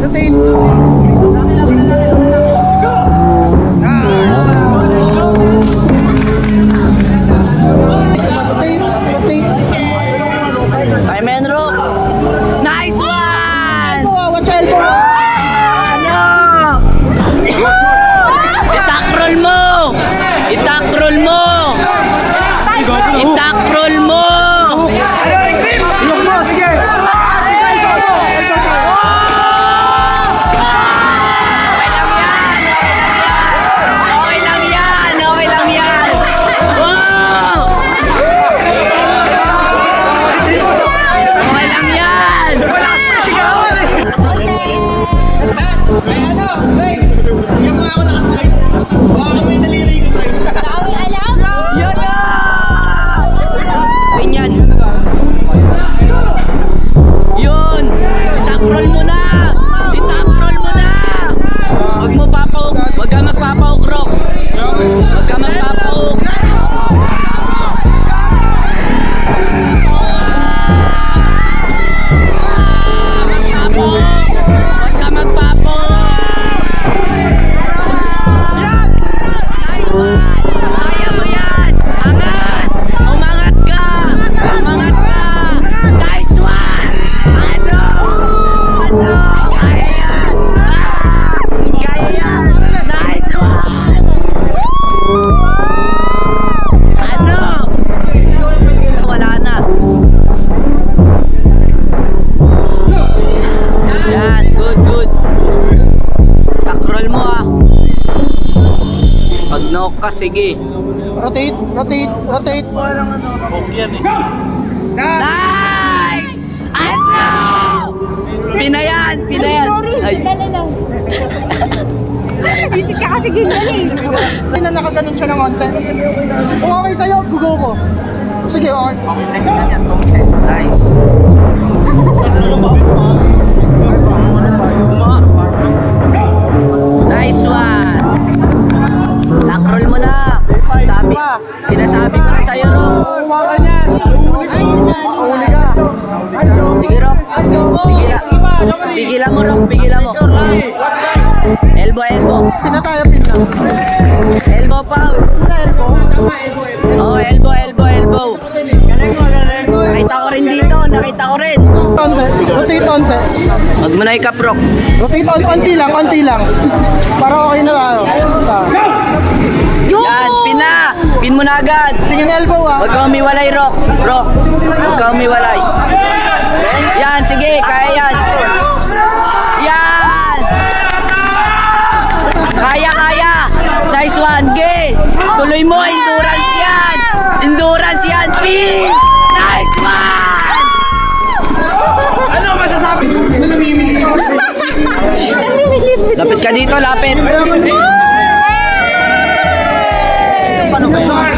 Rotate. Time and rope. Nice one! Watch elbow! Ano? Itak-roll mo! Itak-roll mo! Itak-roll mo! Ilok mo, sige! Okay lang yan! Okay lang yan! Wow! Okay lang yan! Ay ano? Hey! Yan mo ako nakastrike. Baka may daliri ko. Dami alam? Yan na! Pinyan! Yun! Itak-roll mo na! Itak-roll mo na! Huwag mo papauk! Huwag ka magpapauk, Rock! Huwag ka magpapauk! Huwag ka magpapauk! Yan! Nice one! Kaya mo yan! Angat! Umangat ka! Umangat ka! Nice one! Ano? Ano? Kaya yan! Ah! Kaya yan! Nice one! Ano? Wala na. Yan, good, good. Takrol mo ah. Pag knock ka, sige. Rotate, rotate, rotate. Nice! Ano? Pinayan, pinayan. Sorry, dala lang. Busy ka kasi ganyan eh. Hindi na nakaganon siya ng konti. Kung okay sa'yo, gugo ko. Sige, okay. Nice. Nice one. Takrol mo na. Sinasabi ko na sa'yo, Rock. Umakan yan. Mauli ka. Sige, Rock. Pigilan mo, Rock. Pigilan mo. Elbow, elbow. Pinataya, pin lang. Elbow, foul. Elbow. Oh, elbow, elbow, elbow. Nakita ko rin dito. Nakita ko rin. Rotate onte. Huwag mo na ikap, Rock. Rotate on, konti lang, konti lang. Para okay na tayo. Yan, pin na. Pin mo na agad. Tingin elbow ah. Huwag ka umiwalay, Rock. Rock. Huwag ka umiwalay. Yan, sige. Kaya yan. Yan. Kaya, kaya. Nice one. Gay. Tuloy mo. Endurance yan. Endurance yan. Pin. Nice one. Ano masasabi? Ano namimili? Lapit ka dito, lapit. Paano ba yan?